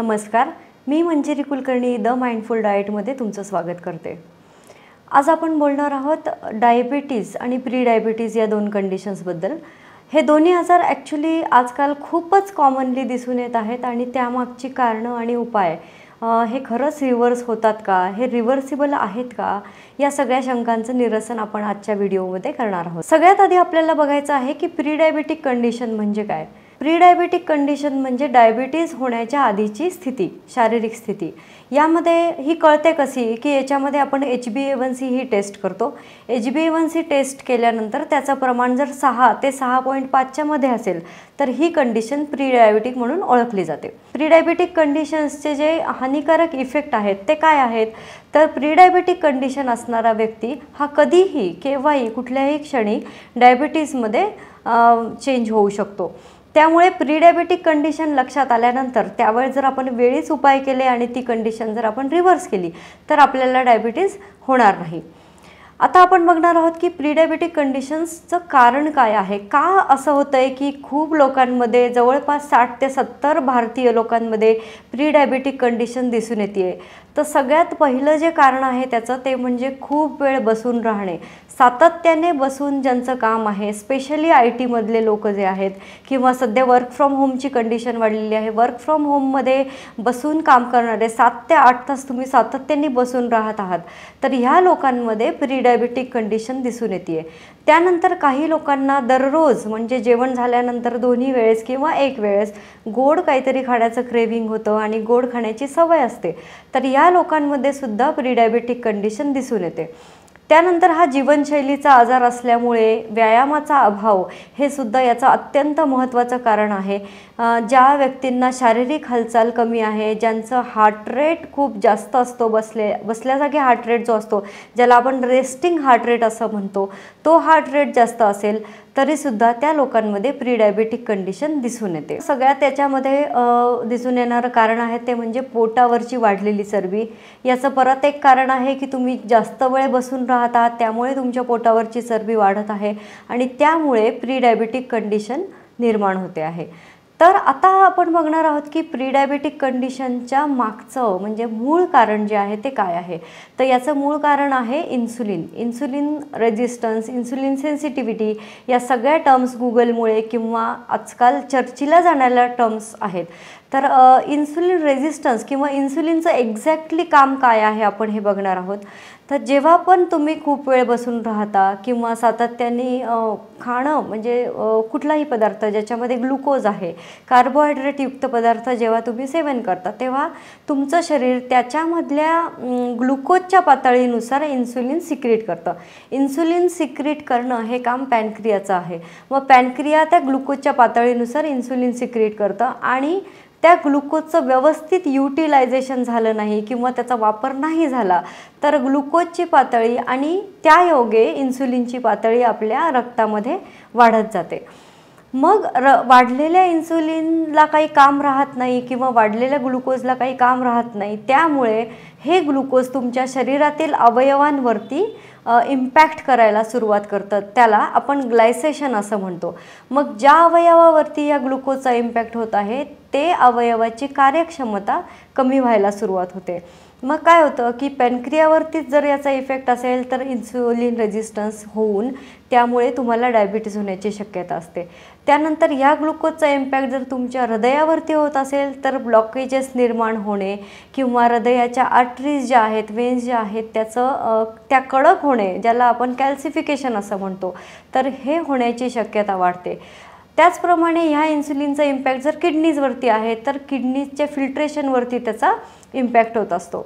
नमस्कार, मी Manjiri Kulkarni the mindful डाएटमध्ये तुमचं स्वागत करते। आज आपण बोलणार आहोत डायबिटीज आणि प्री डायबिटीज या दोन कंडिशन्सबद्दल। हे दोन्ही आजार ॲक्च्युली आजकाल खूपच कॉमनली दिसून येत आहेत आणि त्यामागची कारणं आणि उपाय हे खरंच रिव्हर्स होतात का, हे रिव्हर्सिबल आहेत का, या सगळ्या शंकांचं निरसन आपण आजच्या व्हिडिओमध्ये करणार आहोत। सगळ्यात आधी आपल्याला बघायचं आहे की प्री डायबिटिक कंडिशन म्हणजे काय। प्री डायबिटिक कंडिशन म्हणजे डायबिटीज होण्याच्या आधीची स्थिती, शारीरिक स्थिती। यामध्ये ही कळते कशी की याच्यामध्ये आपण HbA1c ही टेस्ट करतो। HbA1c टेस्ट केल्यानंतर त्याचं प्रमाण जर 6 ते 6.5 च्या मध्ये असेल तर ही कंडिशन प्री डायबिटिक म्हणून ओळखली जाते। प्री डायबिटिक कंडिशन्सचे जे हानिकारक इफेक्ट आहेत ते काय आहेत, तर प्री डायबिटिक कंडिशन असणारा व्यक्ती हा कधीही केव्हाही कुठल्याही क्षणी डायबिटीजमध्ये चेंज होऊ शकतो। त्यामुळे प्री डायबिटिक कंडिशन लक्षात आल्यानंतर त्यावेळेस जर आपण वेळीच उपाय केले आणि ती कंडिशन जर आपण रिव्हर्स केली तर आपल्याला डायबिटीज होणार नाही। आता आपण बघणार आहोत की प्री डायबिटिक कंडिशन्सचं कारण काय आहे, का असं होतंय की खूप लोकांमध्ये जवळपास 60 ते 70 भारतीय लोकांमध्ये प्री डायबिटिक कंडिशन दिसून येते। तर सगळ्यात पहिलं जे कारण आहे त्याचं ते म्हणजे खूप वेळ बसून राहणे, सातत्याने बसून ज्यांचं काम आहे, स्पेशली IT मधले लोक जे आहेत किंवा सध्या वर्क फ्रॉम होमची कंडिशन वाढलेली आहे। वर्क फ्रॉम होममध्ये बसून काम करणारे 7 ते 8 तास तुम्ही सातत्याने बसून राहत आहात, तर ह्या लोकांमध्ये प्री डायबिटिक कंडिशन दिसून येते। त्यानंतर काही लोकांना दररोज म्हणजे जेवण झाल्यानंतर दोन्ही वेळेस किंवा एक वेळेस गोड काहीतरी खाण्याचं क्रेविंग होतं आणि गोड खाण्याची सवय असते, तर या लोकांमध्ये सुद्धा प्री डायबिटिक कंडिशन दिसून येते। त्यानंतर हा जीवनशैलीचा आजार असल्यामुळे व्यायामाचा अभाव हे सुद्धा याचं अत्यंत महत्त्वाचं कारण आहे। ज्या व्यक्तींना शारीरिक हालचाल कमी आहे, ज्यांचं हार्ट रेट खूप जास्त असतो, बसल्या जागी हार्ट रेट जो असतो ज्याला आपण रेस्टिंग हार्ट रेट असं म्हणतो, तो हार्ट रेट जास्त असेल तरीसुद्धा त्या लोकांमध्ये प्री डायबिटिक कंडिशन दिसून येते। सगळ्यात त्याच्यामध्ये दिसून येणारं कारण आहे ते म्हणजे पोटावरची वाढलेली चरबी। याचं परत एक कारण आहे की तुम्ही जास्त वेळ बसून राहत आहात, त्यामुळे तुमच्या पोटावरची चरबी वाढत आहे आणि त्यामुळे प्री डायबिटिक कंडिशन निर्माण होते आहे। तर आता आपण बघणार आहोत की प्री डायबिटिक कंडिशनच्या मागचं म्हणजे मूळ कारण जे आहे ते काय आहे। तर याचं मूळ कारण आहे इन्सुलिन रेजिस्टन्स, इन्सुलिन सेन्सिटिव्हिटी। या सगळ्या टर्म्स गुगलमुळे किंवा आजकाल चर्चेला जाणाऱ्या टर्म्स आहेत। तर इन्सुलिन रेजिस्टन्स किंवा इन्सुलिनचं एक्झॅक्टली काम काय आहे आपण हे बघणार आहोत। तर जेव्हा पण तुम्ही खूप वेळ बसून राहता किंवा सातत्याने खाणं म्हणजे कुठलाही पदार्थ ज्याच्यामध्ये ग्लुकोज आहे, कार्बोहायड्रेटयुक्त पदार्थ जेव्हा तुम्ही सेवन करता तेव्हा तुमचं शरीर त्याच्यामधल्या ग्लुकोजच्या पातळीनुसार इन्सुलिन सिक्रेट करतं। इन्सुलिन सिक्रेट करणं हे काम पॅनक्रियाचं आहे। मग पॅनक्रिया त्या ग्लुकोजच्या पातळीनुसार इन्सुलिन सिक्रेट करतं आणि त्या ग्लुकोजचं व्यवस्थित युटिलायझेशन झालं नाही किंवा त्याचा वापर नाही झाला तर ग्लुकोजची पातळी आणि त्यायोगे इन्सुलिनची पातळी आपल्या रक्तामध्ये वाढत जाते। मग वाढलेल्या इन्सुलिनला काही काम राहत नाही किंवा वाढलेल्या ग्लुकोजला काही काम राहत नाही, त्यामुळे हे ग्लुकोज तुमच्या शरीरातील अवयवांवरती इम्पॅक्ट करायला सुरुवात करतात, त्याला आपण ग्लायसेशन असं म्हणतो। मग ज्या अवयवावरती या ग्लुकोजचा इम्पॅक्ट होत आहे ते अवयवाची कार्यक्षमता कमी व्हायला सुरुवात होते। मग काय होतं की पॅनक्रियावरतीच जर याचा इफेक्ट असेल तर इन्सुलिन रेजिस्टन्स होऊन त्यामुळे तुम्हाला डायबिटीज होण्याची शक्यता असते। त्यानंतर या ग्लुकोजचा इम्पॅक्ट जर तुमच्या हृदयावरती होत असेल तर ब्लॉकेजेस निर्माण होणे किंवा हृदयाच्या आर्टरीज ज्या आहेत, वेन्स ज्या आहेत त्या कडक होणे, ज्याला आपण कॅल्सिफिकेशन असं म्हणतो, तर हे होण्याची शक्यता वाढते। त्याचप्रमाणे ह्या इन्सुलिनचा इम्पॅक्ट जर किडनीजवरती आहे तर किडनीच्या फिल्ट्रेशनवरती त्याचा इम्पॅक्ट होत असतो।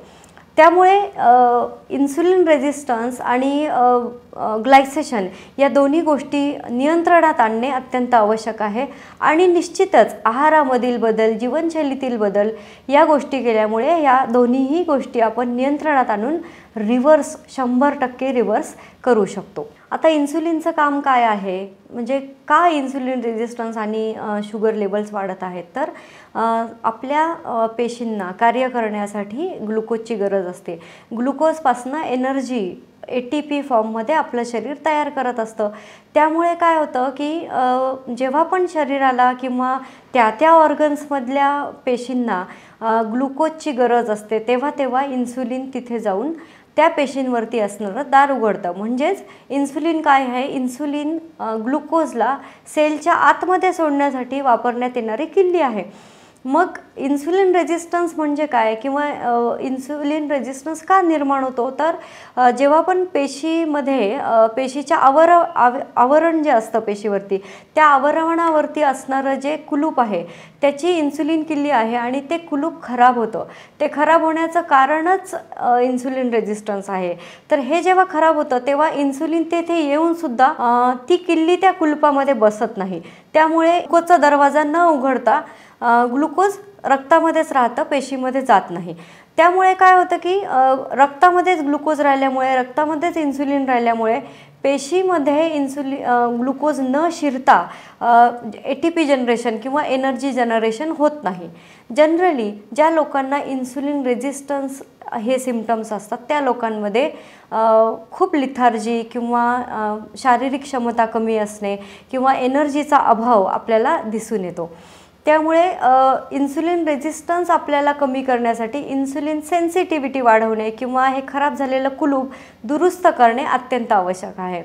त्यामुळे इन्सुलिन रेजिस्टन्स आणि ग्लायसेशन या दोन्ही गोष्टी नियंत्रणात आणणे अत्यंत आवश्यक आहे आणि निश्चितच आहारामधील बदल, जीवनशैलीतील बदल या गोष्टी केल्यामुळे या दोन्हीही गोष्टी आपण नियंत्रणात आणून रिव्हर्स 100% रिव्हर्स करू शकतो। आता इन्सुलिनचं काम काय आहे, म्हणजे का इन्सुलिन रेजिस्टन्स आणि शुगर लेवल्स वाढत आहेत, तर आपल्या पेशींना कार्य करण्यासाठी ग्लुकोजची गरज असते। ग्लुकोजपासून एनर्जी ATP फॉर्ममध्ये आपलं शरीर तयार करत असतं. त्यामुळे काय होतं की जेव्हा पण शरीराला किंवा त्या ऑर्गन्समधल्या पेशींना ग्लुकोजची गरज असते तेव्हा इन्सुलिन तिथे जाऊन त्या पेशींवरती असणारं दार उघडतं. म्हणजेच इन्सुलिन काय आहे, इन्सुलिन ग्लुकोजला सेलच्या आतमध्ये सोडण्यासाठी वापरण्यात येणारी किल्ली आहे. मग इन्सुलिन रेजिस्टन्स म्हणजे काय किंवा इन्सुलिन रेजिस्टन्स का निर्माण होतो, तर जेव्हा पण पेशीमध्ये पेशीच्या आवरण जे असतं पेशीवरती, त्या आवरणावरती असणारं जे कुलूप आहे त्याची इन्सुलिन किल्ली आहे आणि ते कुलूप खराब होतं. ते खराब होण्याचं कारणच इन्सुलिन रेजिस्टन्स आहे. तर हे जेव्हा खराब होतं तेव्हा इन्सुलिन तेथे येऊनसुद्धा ती किल्ली त्या कुलुपामध्ये बसत नाही. त्यामुळे ग्लुकोजचा दरवाजा न उघडता ग्लुकोज रक्तामध्येच राहतं, पेशीमध्ये जात नाही. त्यामुळे काय होतं की रक्तामध्येच ग्लुकोज राहिल्यामुळे, रक्तामध्येच इन्सुलिन राहिल्यामुळे पेशीमध्ये ग्लुकोज न शिरता ATP जनरेशन किंवा एनर्जी जनरेशन होत नाही. जनरली ज्या लोकांना इन्सुलिन रेजिस्टन्स हे सिम्पटम्स असतात त्या लोकांमध्ये खूप लिथार्जी किंवा शारीरिक क्षमता कमी असणे किंवा एनर्जीचा अभाव आपल्याला दिसून येतो. त्यामुळे इन्सुलिन रेजिस्टन्स आपल्याला कमी करण्यासाठी इन्सुलिन सेन्सिटिव्हिटी वाढवणे किंवा हे खराब झालेलं कुलूप दुरुस्त करणे अत्यंत आवश्यक आहे.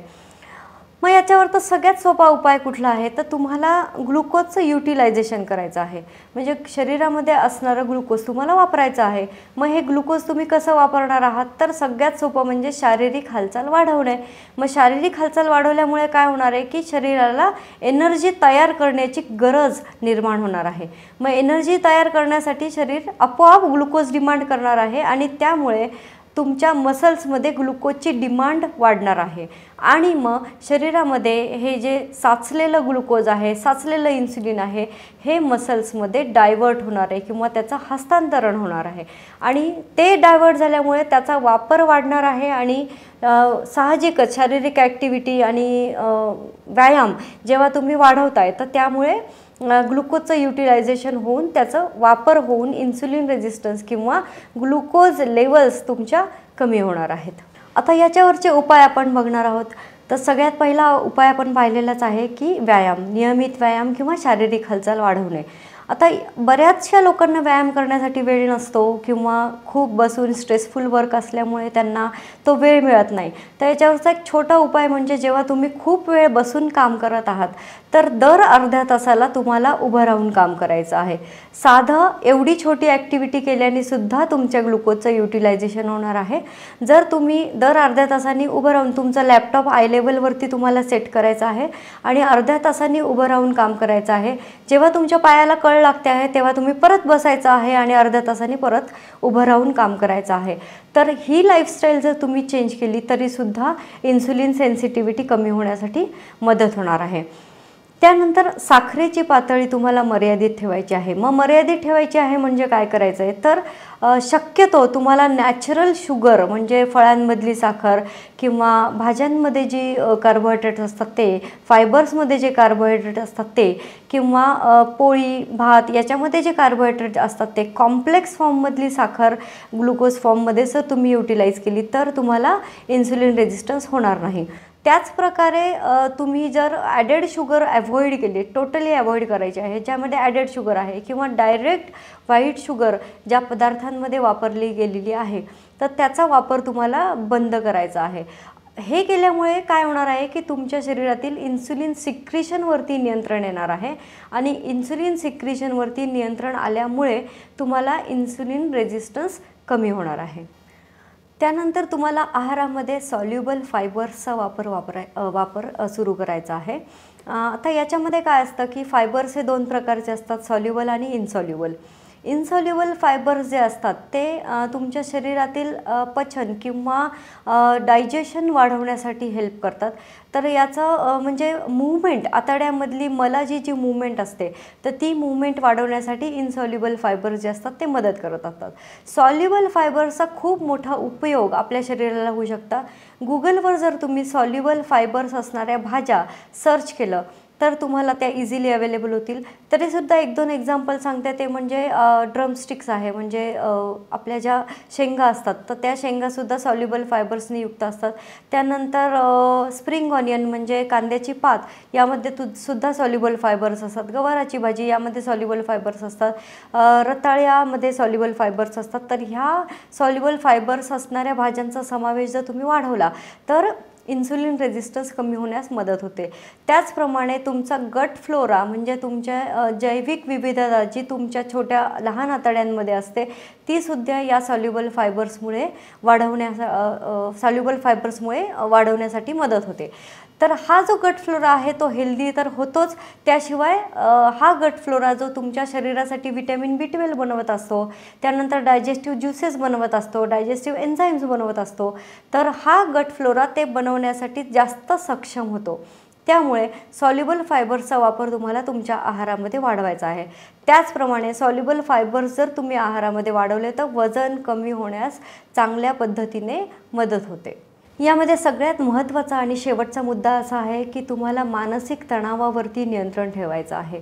मग याच्यावर तर सगळ्यात सोपा उपाय कुठला आहे, तर तुम्हाला ग्लुकोजचं युटिलायझेशन करायचं आहे. म्हणजे शरीरामध्ये असणारं ग्लुकोज तुम्हाला वापरायचं आहे. मग हे ग्लुकोज तुम्ही कसं वापरणार आहात, तर सगळ्यात सोपं म्हणजे शारीरिक हालचाल वाढवणे. मग शारीरिक हालचाल वाढवल्यामुळे काय होणार आहे की शरीराला एनर्जी तयार करण्याची गरज निर्माण होणार आहे. मग एनर्जी तयार करण्यासाठी शरीर आपोआप ग्लुकोज डिमांड करणार आहे आणि त्यामुळे तुमच्या मसल्समध्ये ग्लुकोजची डिमांड वाढणार आहे आणि मग शरीरामध्ये हे जे साचलेलं ग्लुकोज आहे, साचलेलं इन्सुलिन आहे, हे मसल्समध्ये डायव्हर्ट होणार आहे किंवा त्याचं हस्तांतरण होणार आहे आणि ते डायव्हर्ट झाल्यामुळे त्याचा वापर वाढणार आहे आणि साहजिकच शारीरिक ॲक्टिव्हिटी आणि व्यायाम जेव्हा तुम्ही वाढवताय तर त्यामुळे ग्लुकोजचं युटिलायझेशन होऊन त्याचा वापर होऊन इन्सुलिन रेजिस्टन्स किंवा ग्लुकोज लेवल्स तुमच्या कमी होणार आहेत. आता याच्यावरचे उपाय आपण बघणार आहोत. तर सगळ्यात पहिला उपाय आपण पाहिलेलाच आहे की व्यायाम, नियमित व्यायाम किंवा शारीरिक हालचाल वाढवणे. आता बऱ्याचशा लोकांना व्यायाम करण्यासाठी वेळ नसतो किंवा खूप बसून स्ट्रेसफुल वर्क असल्यामुळे त्यांना तो वेळ मिळत नाही. तर याच्यावरचा एक छोटा उपाय म्हणजे जेव्हा तुम्ही खूप वेळ बसून काम करत आहात तर दर अर्ध्या तासाला तुम्हाला उभं राहून काम करायचं आहे. साधं एवढी छोटी ॲक्टिव्हिटी केल्याने सुद्धा तुमच्या ग्लुकोजचं युटिलायझेशन होणार आहे. जर तुम्ही दर अर्ध्या तासांनी उभं राहून तुमचा लॅपटॉप आय लेवलवरती तुम्हाला सेट करायचा आहे आणि अर्ध्या तासांनी उभं राहून काम करायचं आहे. जेव्हा तुमच्या पायाला कळ लागते आहे तेव्हा तुम्ही परत बसायचं आहे आणि अर्ध्या तासांनी परत उभं राहून काम करायचं आहे. तर ही लाईफस्टाईल जर तुम्ही चेंज केली तरीसुद्धा इन्सुलिन सेन्सिटिव्हिटी कमी होण्यासाठी मदत होणार आहे. त्यानंतर साखरेची पातळी तुम्हाला मर्यादित ठेवायची आहे. मग मर्यादित ठेवायची आहे म्हणजे काय करायचं आहे, तर शक्यतो तुम्हाला नॅचरल शुगर म्हणजे फळांमधली साखर किंवा भाज्यांमध्ये जी कार्बोहायड्रेट असतात ते, फायबर्समध्ये जे कार्बोहायड्रेट असतात ते, किंवा पोळी भात याच्यामध्ये जे कार्बोहायड्रेट असतात ते, कॉम्प्लेक्स फॉर्ममधली साखर ग्लुकोज फॉर्ममध्ये जर तुम्ही युटिलाइज केली तर तुम्हाला इन्सुलिन रेजिस्टन्स होणार नाही. त्याचप्रकारे तुम्ही जर ॲडेड शुगर अवॉइड केली, टोटली अवॉइड करायची आहे, ज्यामध्ये ॲडेड शुगर आहे किंवा डायरेक्ट व्हाईट शुगर ज्या पदार्थांमध्ये वापरली गेलेली आहे तर त्याचा वापर तुम्हाला बंद करायचा आहे. हे केल्यामुळे काय होणार आहे की तुमच्या शरीरातील इन्सुलिन सिक्रिशनवरती नियंत्रण येणार आहे आणि इन्सुलिन सिक्रिशनवरती नियंत्रण आल्यामुळे तुम्हाला इन्सुलिन रेजिस्टन्स कमी होणार आहे. त्यानंतर तुम्हाला आहारामध्ये सॉल्युबल फायबर्सचा वापर सुरू करायचा आहे. आता याच्यामध्ये काय असतं की फायबर्स हे दोन प्रकारचे असतात, सॉल्युबल आणि इनसॉल्युबल. इनसॉल्युबल फायबर्स जे असतात ते तुमच्या शरीरातील पचन किंवा डायजेशन वाढवण्यासाठी हेल्प करतात. तर याचं म्हणजे मूवमेंट, आतड्यामधली मलाची जी मूवमेंट असते तर ती मूवमेंट वाढवण्यासाठी इनसॉल्युबल फायबर्स जे असतात ते मदत करत असतात. सॉल्युबल फायबर्सचा खूप मोठा उपयोग आपल्या शरीराला होऊ शकता. गुगलवर जर तुम्ही सॉल्युबल फायबर्स असणाऱ्या भाज्या सर्च केलं तर तुम्हाला त्या इझिली अवेलेबल होतील. तरीसुद्धा 1-2 एक्झाम्पल सांगते, ते म्हणजे ड्रमस्टिक्स आहे, म्हणजे आपल्या ज्या शेंगा असतात तर त्या शेंगासुद्धा सॉल्युबल फायबर्सने युक्त असतात. त्यानंतर स्प्रिंग ऑनियन म्हणजे कांद्याची पात, यामध्ये सुद्धा सॉल्युबल फायबर्स असतात. गवाराची भाजी, यामध्ये सॉल्युबल फायबर्स असतात. रताळ्यामध्ये सॉल्युबल फायबर्स असतात. तर ह्या सॉल्युबल फायबर्स असणाऱ्या भाज्यांचा समावेश जर तुम्ही वाढवला तर इन्सुलिन रेझिस्टन्स कमी होण्यास मदत होते. त्याचप्रमाणे तुमचा गट फ्लोरा म्हणजे तुमच्या जैविक विविधता जी तुमच्या छोट्या लहान आतड्यांमध्ये असते ती सुद्धा या सॉल्युबल फायबर्समुळे वाढवण्यासाठी मदत होते. तर हा जो गट फ्लोरा आहे तो हेल्दी तर होतोच, त्याशिवाय हा गट फ्लोरा जो तुमच्या शरीरासाठी व्हिटॅमिन B12 बनवत असतो, त्यानंतर डायजेस्टिव्ह ज्युसेस बनवत असतो, डायजेस्टिव्ह एन्झाईम्स बनवत असतो. तर हा गट फ्लोरा ते बनवण्यासाठी जास्त सक्षम होतो. त्यामुळे सॉल्युबल फायबर्सचा वापर तुम्हाला तुमच्या आहारामध्ये वाढवायचा आहे. त्याचप्रमाणे सॉल्युबल फायबर्स जर तुम्ही आहारामध्ये वाढवले तर वजन कमी होण्यास चांगल्या पद्धतीने मदत होते. यामध्ये सगळ्यात महत्त्वाचा आणि शेवटचा मुद्दा असा आहे की तुम्हाला मानसिक तणावावरती नियंत्रण ठेवायचं आहे.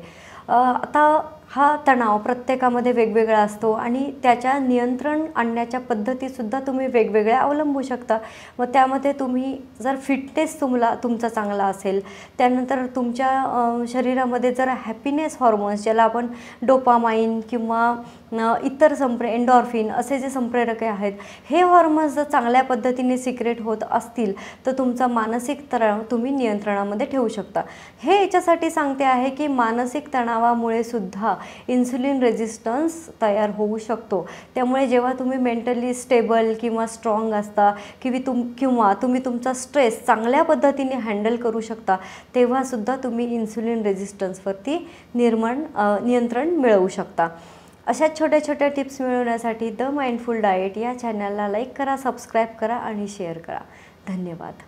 आता हा तणाव प्रत्येकामध्ये वेगवेगळा असतो आणि त्याच्या नियंत्रण आणण्याच्या पद्धतीसुद्धा तुम्ही वेगवेगळ्या अवलंबू शकता. मग त्यामध्ये तुम्ही जर फिटनेस तुमचा चांगला असेल, त्यानंतर तुमच्या शरीरामध्ये जर हॅपीनेस हॉर्मोन्स ज्याला आपण डोपामाइन किंवा इतर एंडॉर्फिन असे जे संप्रेरके आहेत, हे हॉर्मोन्स जर चांगल्या पद्धतीने सिक्रेट होत असतील तर तुमचा मानसिक तणाव तुम्ही नियंत्रणामध्ये ठेवू शकता. हे याच्यासाठी सांगते आहे की मानसिक तणावामुळे सुद्धा इन्सुलिन रेझिस्टन्स तयार होऊ शकतो. त्यामुळे जेव्हा तुम्ही मेंटली स्टेबल किंवा स्ट्रॉंग असता किंवा तुम्ही तुमचा स्ट्रेस चांगल्या पद्धतीने हँडल करू शकता, तेव्हासुद्धा तुम्ही इन्सुलिन रेझिस्टन्सवरती नियंत्रण मिळवू शकता. अशा छोट्या छोट्या टिप्स मिळवण्यासाठी द माइंडफुल डाएट या चॅनलला लाईक करा, सबस्क्राईब करा आणि शेअर करा. धन्यवाद.